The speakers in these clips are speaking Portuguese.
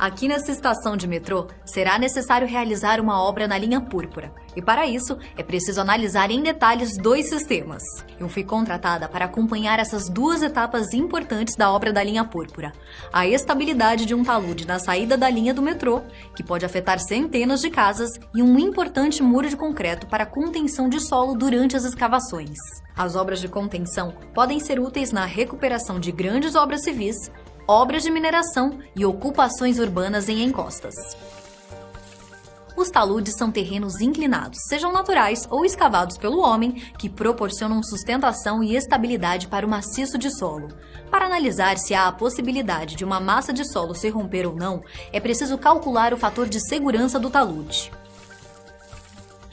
Aqui nessa estação de metrô, será necessário realizar uma obra na linha púrpura. E para isso, é preciso analisar em detalhes 2 sistemas. Eu fui contratada para acompanhar essas 2 etapas importantes da obra da linha púrpura. A estabilidade de um talude na saída da linha do metrô, que pode afetar centenas de casas, e um importante muro de concreto para contenção de solo durante as escavações. As obras de contenção podem ser úteis na recuperação de grandes obras civis, obras de mineração e ocupações urbanas em encostas. Os taludes são terrenos inclinados, sejam naturais ou escavados pelo homem, que proporcionam sustentação e estabilidade para o maciço de solo. Para analisar se há a possibilidade de uma massa de solo se romper ou não, é preciso calcular o fator de segurança do talude.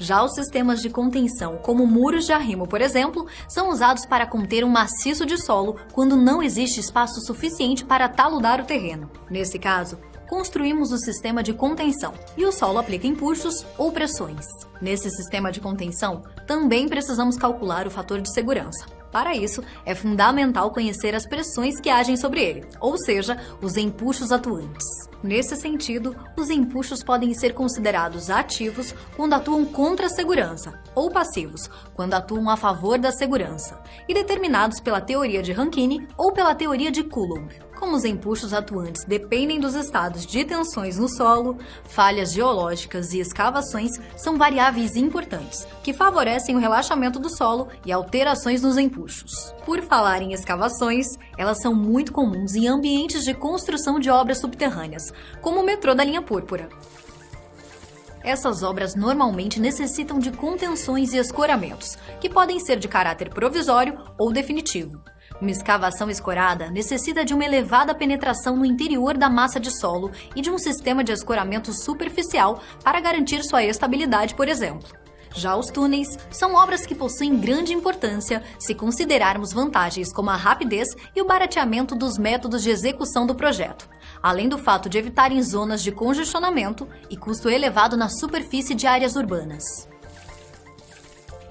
Já os sistemas de contenção, como muros de arrimo, por exemplo, são usados para conter um maciço de solo quando não existe espaço suficiente para taludar o terreno. Nesse caso, construímos o sistema de contenção e o solo aplica impulsos ou pressões. Nesse sistema de contenção, também precisamos calcular o fator de segurança. Para isso, é fundamental conhecer as pressões que agem sobre ele, ou seja, os empuxos atuantes. Nesse sentido, os empuxos podem ser considerados ativos quando atuam contra a segurança, ou passivos, quando atuam a favor da segurança, e determinados pela teoria de Rankine ou pela teoria de Coulomb. Como os empuxos atuantes dependem dos estados de tensões no solo, falhas geológicas e escavações são variáveis importantes, que favorecem o relaxamento do solo e alterações nos empuxos. Por falar em escavações, elas são muito comuns em ambientes de construção de obras subterrâneas, como o metrô da linha púrpura. Essas obras normalmente necessitam de contenções e escoramentos, que podem ser de caráter provisório ou definitivo. Uma escavação escorada necessita de uma elevada penetração no interior da massa de solo e de um sistema de escoramento superficial para garantir sua estabilidade, por exemplo. Já os túneis são obras que possuem grande importância se considerarmos vantagens como a rapidez e o barateamento dos métodos de execução do projeto, além do fato de evitarem zonas de congestionamento e custo elevado na superfície de áreas urbanas.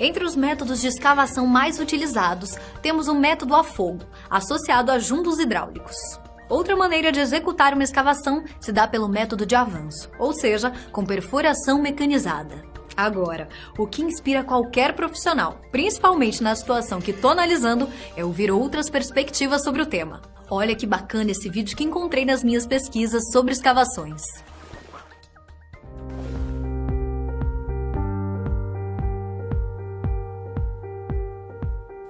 Entre os métodos de escavação mais utilizados, temos o método a fogo, associado a jumbos hidráulicos. Outra maneira de executar uma escavação se dá pelo método de avanço, ou seja, com perfuração mecanizada. Agora, o que inspira qualquer profissional, principalmente na situação que estou analisando, é ouvir outras perspectivas sobre o tema. Olha que bacana esse vídeo que encontrei nas minhas pesquisas sobre escavações.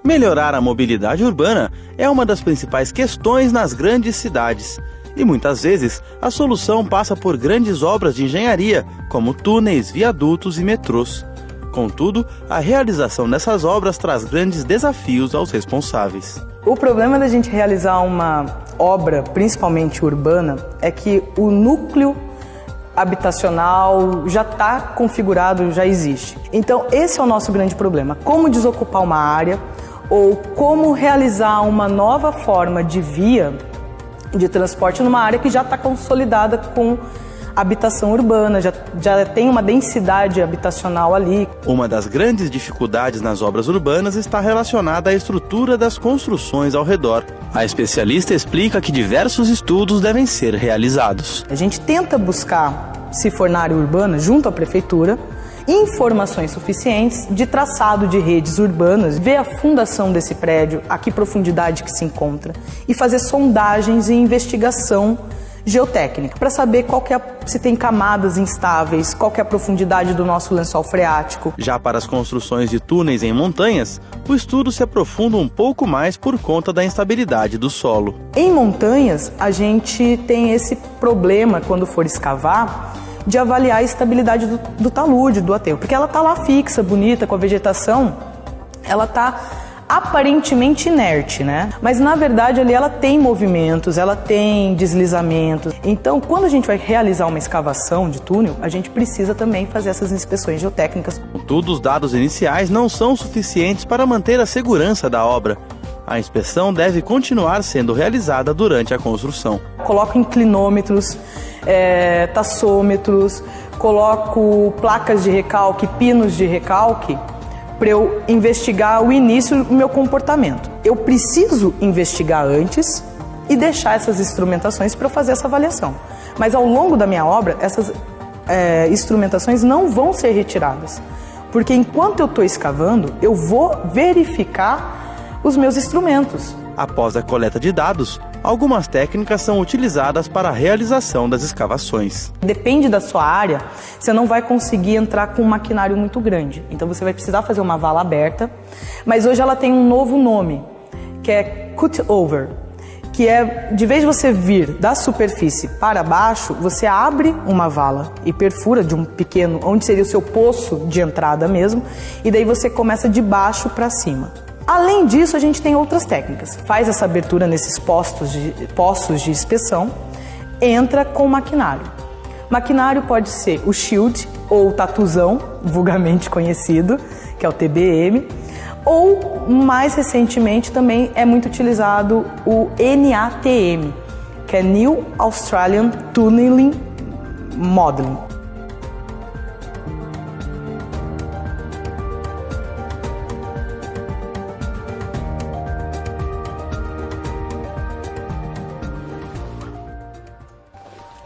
Melhorar a mobilidade urbana é uma das principais questões nas grandes cidades. E muitas vezes a solução passa por grandes obras de engenharia, como túneis, viadutos e metrôs. Contudo, a realização dessas obras traz grandes desafios aos responsáveis. O problema da gente realizar uma obra, principalmente urbana, é que o núcleo habitacional já está configurado, já existe. Então esse é o nosso grande problema. Como desocupar uma área ou como realizar uma nova forma de via de transporte numa área que já está consolidada com habitação urbana, já tem uma densidade habitacional ali. Uma das grandes dificuldades nas obras urbanas está relacionada à estrutura das construções ao redor. A especialista explica que diversos estudos devem ser realizados. A gente tenta buscar, se for na área urbana, junto à prefeitura, informações suficientes de traçado de redes urbanas, ver a fundação desse prédio, a que profundidade que se encontra, e fazer sondagens e investigação geotécnica, para saber se tem camadas instáveis, qual que é a profundidade do nosso lençol freático. Já para as construções de túneis em montanhas, o estudo se aprofunda um pouco mais por conta da instabilidade do solo. Em montanhas, a gente tem esse problema, quando for escavar, de avaliar a estabilidade do talude, do aterro, porque ela está lá fixa, bonita, com a vegetação, ela está aparentemente inerte, né? Mas na verdade ali ela tem movimentos, ela tem deslizamentos. Então, quando a gente vai realizar uma escavação de túnel, a gente precisa também fazer essas inspeções geotécnicas. Contudo, os dados iniciais não são suficientes para manter a segurança da obra. A inspeção deve continuar sendo realizada durante a construção. Coloco inclinômetros, taxômetros, coloco placas de recalque, pinos de recalque, para eu investigar o início do meu comportamento. Eu preciso investigar antes e deixar essas instrumentações para eu fazer essa avaliação. Mas ao longo da minha obra, essas instrumentações não vão ser retiradas, porque enquanto eu estou escavando, eu vou verificar os meus instrumentos. Após a coleta de dados, algumas técnicas são utilizadas para a realização das escavações. Depende da sua área, você não vai conseguir entrar com um maquinário muito grande. Então você vai precisar fazer uma vala aberta, mas hoje ela tem um novo nome, que é cut over, que é, de vez de você vir da superfície para baixo, você abre uma vala e perfura de um pequeno, onde seria o seu poço de entrada mesmo, e daí você começa de baixo para cima. Além disso, a gente tem outras técnicas. Faz essa abertura nesses poços de inspeção, entra com maquinário. Maquinário pode ser o shield ou o tatuzão, vulgarmente conhecido, que é o TBM, ou mais recentemente também é muito utilizado o NATM, que é New Australian Tunneling Modeling.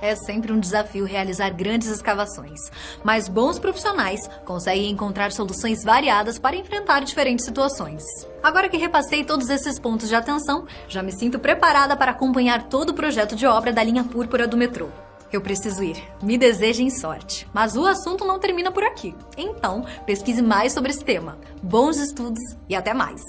É sempre um desafio realizar grandes escavações, mas bons profissionais conseguem encontrar soluções variadas para enfrentar diferentes situações. Agora que repassei todos esses pontos de atenção, já me sinto preparada para acompanhar todo o projeto de obra da linha púrpura do metrô. Eu preciso ir. Me desejem sorte. Mas o assunto não termina por aqui. Então, pesquise mais sobre esse tema. Bons estudos e até mais!